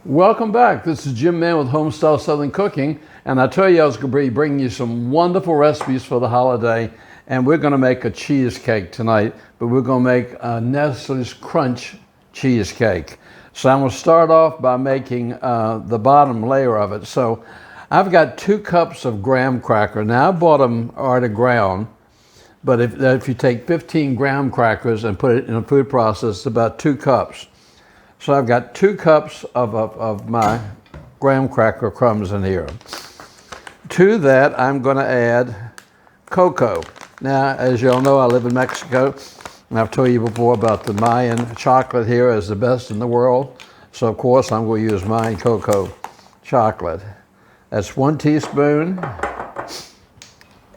Welcome back. This is Jim Mann with Homestyle Southern Cooking, and I tell you I was going to be bringing you some wonderful recipes for the holiday, and we're going to make a cheesecake tonight, but we're going to make a Nestle's Crunch cheesecake. So I'm going to start off by making the bottom layer of it. So I've got 2 cups of graham cracker. Now I bought them already ground, but if you take 15 graham crackers and put it in a food processor, it's about 2 cups. So I've got 2 cups of my graham cracker crumbs in here. To that, I'm going to add cocoa. Now, as you all know, I live in Mexico, and I've told you before about the Mayan chocolate here is the best in the world. So, of course, I'm going to use Mayan cocoa chocolate. That's 1 teaspoon,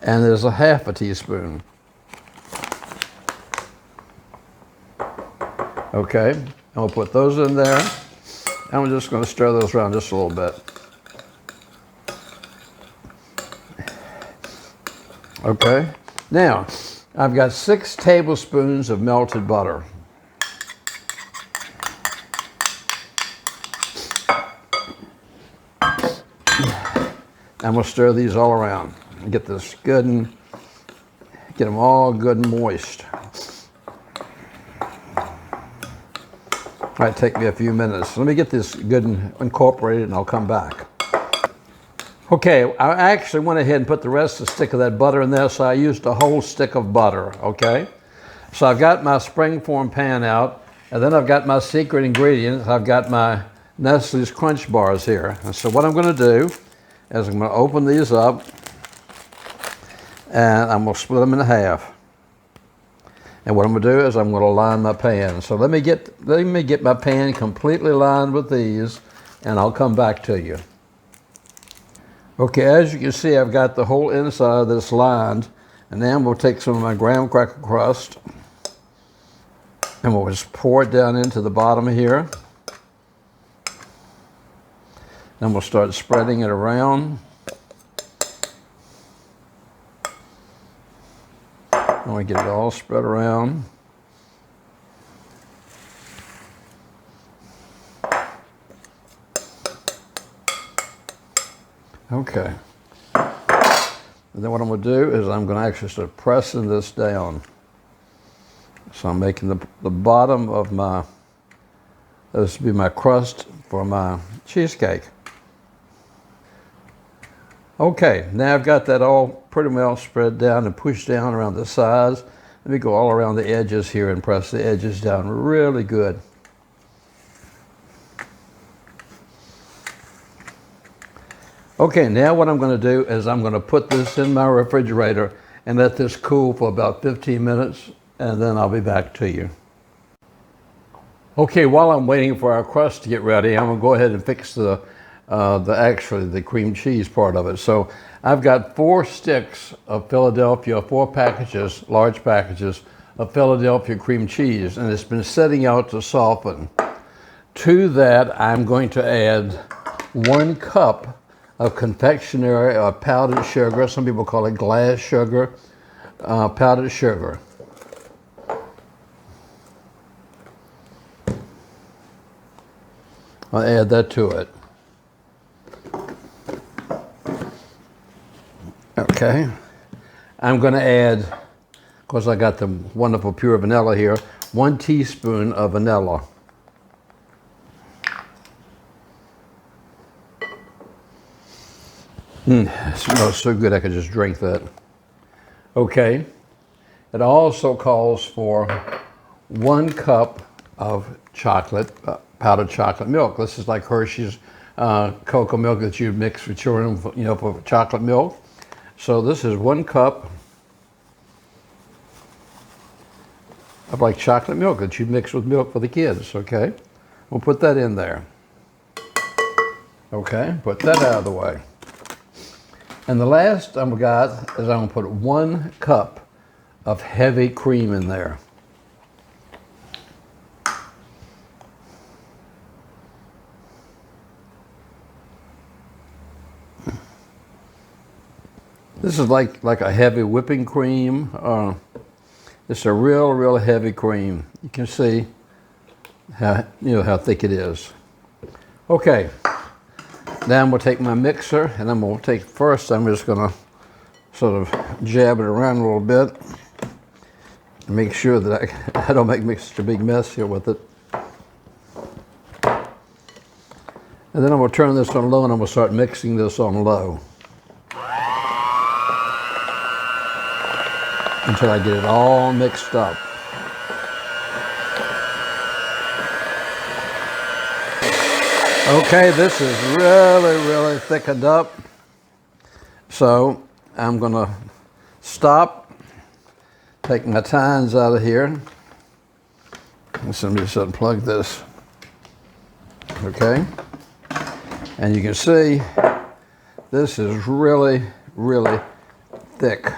and there's a half a teaspoon. Okay. And we'll put those in there. And we're just going to stir those around just a little bit. Okay. Now, I've got 6 tablespoons of melted butter. And we'll stir these all around and get this good and get them all good and moist. Might take me a few minutes. Let me get this good and incorporated, and I'll come back. Okay, I actually went ahead and put the rest of the stick of that butter in there, so I used a whole stick of butter, okay? So I've got my springform pan out, and then I've got my secret ingredient. I've got my Nestle's Crunch bars here. And so what I'm going to do is I'm going to open these up, and I'm going to split them in half. And what I'm going to do is I'm going to line my pan. So let me get my pan completely lined with these, and I'll come back to you. Okay, as you can see, I've got the whole inside of this lined, and then we'll take some of my graham cracker crust, and we'll just pour it down into the bottom here. Then we'll start spreading it around. I want to get it all spread around. Okay. And then what I'm going to do is I'm going to actually start pressing this down. So I'm making the bottom of this will be my crust for my cheesecake. Okay, now I've got that all pretty well spread down and pushed down around the sides. Let me go all around the edges here and press the edges down really good. Okay, now what I'm going to do is I'm going to put this in my refrigerator and let this cool for about 15 minutes, and then I'll be back to you. Okay, while I'm waiting for our crust to get ready, I'm going to go ahead and fix the cream cheese part of it. So I've got 4 sticks of Philadelphia, 4 packages, large packages of Philadelphia cream cheese, and it's been setting out to soften. To that, I'm going to add 1 cup of confectionery or powdered sugar. Some people call it glass sugar, powdered sugar. I'll add that to it. Okay, I'm going to add, of course I got the wonderful pure vanilla here, 1 teaspoon of vanilla. It smells so good I could just drink that. Okay, it also calls for 1 cup of chocolate, powdered chocolate milk. This is like Hershey's cocoa milk that you mix with children, for chocolate milk. So this is 1 cup of like chocolate milk that you mix with milk for the kids, okay? We'll put that in there. Okay, put that out of the way. And the last I've got is I'm going to put 1 cup of heavy cream in there. This is like a heavy whipping cream. It's a real heavy cream. You can see how thick it is. Okay, now I'm going to take my mixer, and I'm going to take first, I'm just going to sort of jab it around a little bit. Make sure that I don't make such a big mess here with it. And then I'm going to turn this on low, and I'm going to start mixing this on low until I get it all mixed up. Okay, this is really thickened up. So I'm going to stop, take my tines out of here. So let me just unplug this. Okay. And you can see this is really thick.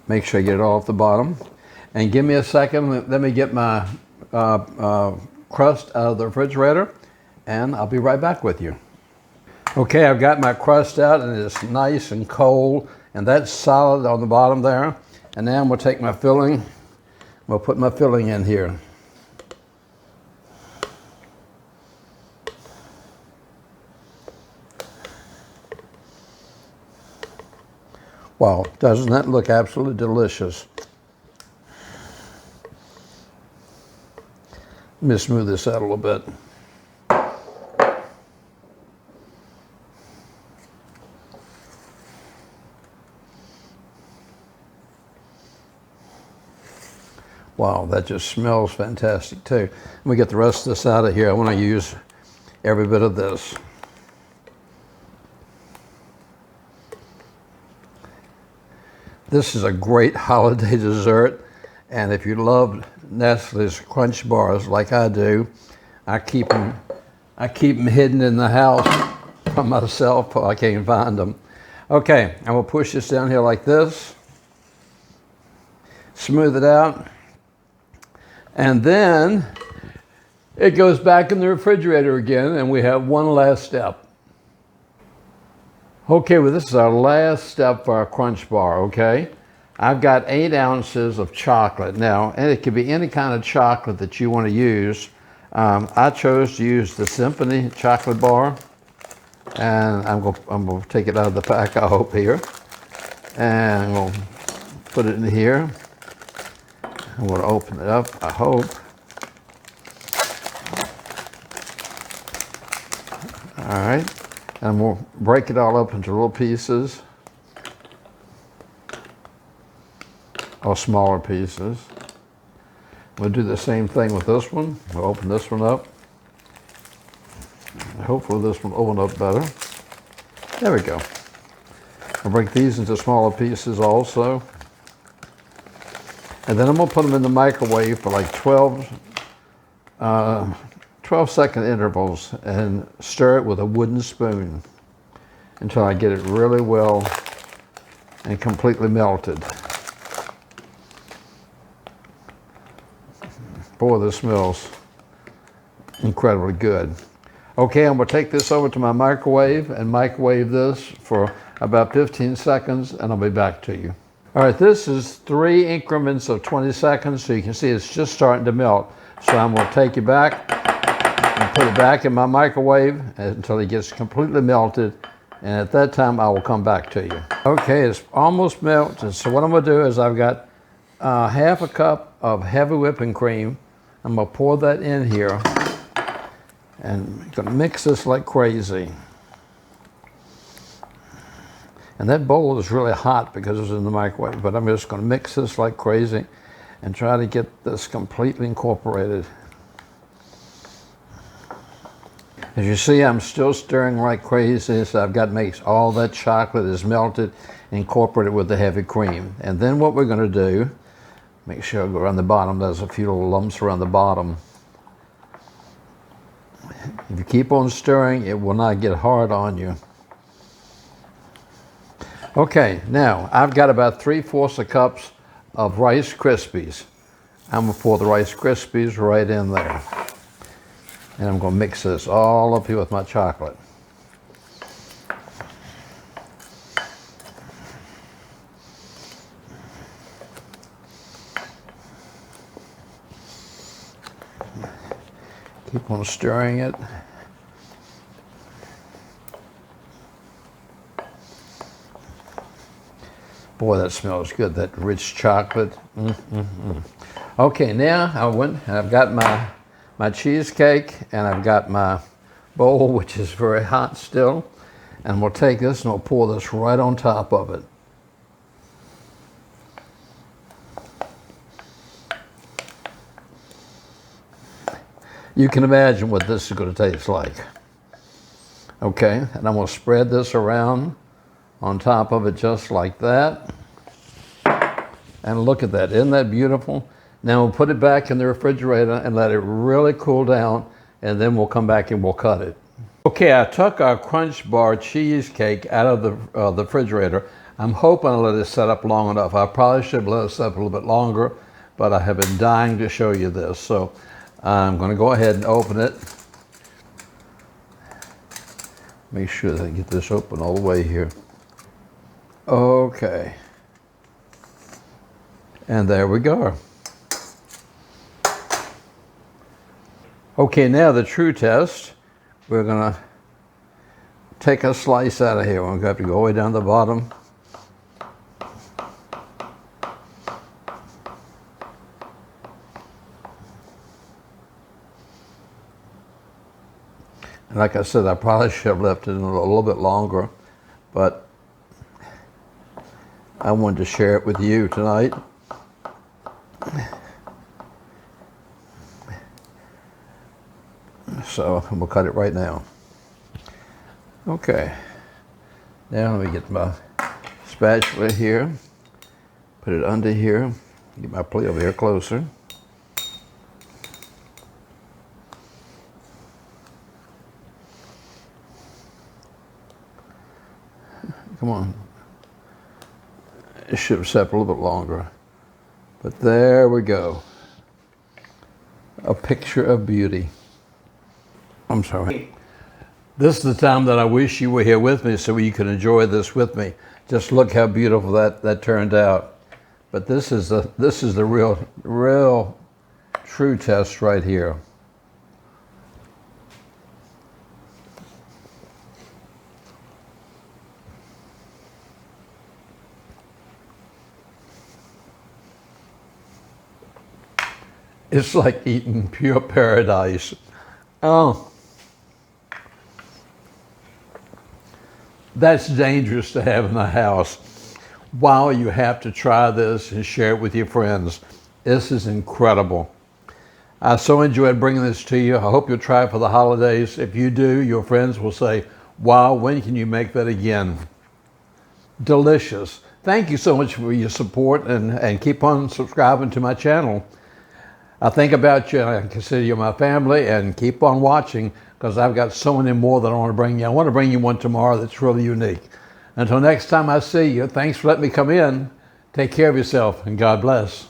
Make sure I get it all off the bottom. And give me a second, let me get my crust out of the refrigerator, and I'll be right back with you. Okay, I've got my crust out, and it's nice and cold, and that's solid on the bottom there. And now I'm going to take my filling, I'm going to put my filling in here. Wow, doesn't that look absolutely delicious? Let me smooth this out a little bit. Wow, that just smells fantastic too. Let me get the rest of this out of here. I want to use every bit of this. This is a great holiday dessert, and if you love Nestle's Crunch Bars like I do, I keep them hidden in the house from myself. I can't find them. Okay, I'm gonna push this down here like this, smooth it out, and then it goes back in the refrigerator again, and we have one last step. Okay, well, this is our last step for our Crunch Bar, okay? I've got 8 ounces of chocolate. Now, and it could be any kind of chocolate that you want to use. I chose to use the Symphony chocolate bar, and I'm going to take it out of the pack, I hope, here. And I'm going to put it in here. I'm going to open it up, I hope. All right. And we'll break it all up into little pieces, or smaller pieces. We'll do the same thing with this one. We'll open this one up. Hopefully this one will open up better. There we go. I'll break these into smaller pieces also. And then I'm gonna put them in the microwave for like 12-second intervals and stir it with a wooden spoon until I get it really well and completely melted. Boy, this smells incredibly good. Okay, I'm going to take this over to my microwave and microwave this for about 15 seconds, and I'll be back to you. All right, this is 3 increments of 20 seconds, so you can see it's just starting to melt. So I'm going to take it back and put it back in my microwave until it gets completely melted, and at that time I will come back to you. Okay, it's almost melted, so what I'm going to do is I've got half a cup of heavy whipping cream. I'm going to pour that in here, and I'm going to mix this like crazy. And that bowl is really hot because it's in the microwave, but I'm just going to mix this like crazy and try to get this completely incorporated. As you see, I'm still stirring like crazy, so I've got to make all that chocolate is melted, incorporated with the heavy cream. And then what we're going to do, make sure I go around the bottom, there's a few little lumps around the bottom. If you keep on stirring, it will not get hard on you. Okay, now I've got about 3/4 cups of Rice Krispies. I'm going to pour the Rice Krispies right in there. And I'm going to mix this all up here with my chocolate. Keep on stirring it. Boy, that smells good, that rich chocolate. Okay, now I've got my cheesecake and I've got my bowl, which is very hot still. And we'll take this and we'll pour this right on top of it. You can imagine what this is going to taste like. Okay, and I'm going to spread this around on top of it just like that. And look at that, isn't that beautiful? Now we'll put it back in the refrigerator and let it really cool down, and then we'll come back and we'll cut it. Okay, I took our Crunch Bar cheesecake out of the refrigerator. I'm hoping I let it set up long enough. I probably should have let it set up a little bit longer, but I have been dying to show you this. So I'm going to go ahead and open it. Make sure that I get this open all the way here. Okay. And there we go. Okay, now the true test. We're going to take a slice out of here. We're going to have to go all the way down to the bottom. And like I said, I probably should have left it in a little bit longer, but I wanted to share it with you tonight. So we'll cut it right now. Okay. Now let me get my spatula here. Put it under here. Get my plate over here closer. Come on. It should have set up a little bit longer. But there we go. A picture of beauty. I'm sorry. This is the time that I wish you were here with me so you could enjoy this with me. Just look how beautiful that turned out. But this is the real true test right here. It's like eating pure paradise. Oh. That's dangerous to have in the house. Wow, you have to try this and share it with your friends. This is incredible. I so enjoyed bringing this to you. I hope you'll try it for the holidays. If you do, your friends will say, wow, when can you make that again? Delicious. Thank you so much for your support and keep on subscribing to my channel. I think about you, I consider you my family, and keep on watching because I've got so many more that I want to bring you. I want to bring you one tomorrow that's really unique. Until next time I see you, thanks for letting me come in. Take care of yourself, and God bless.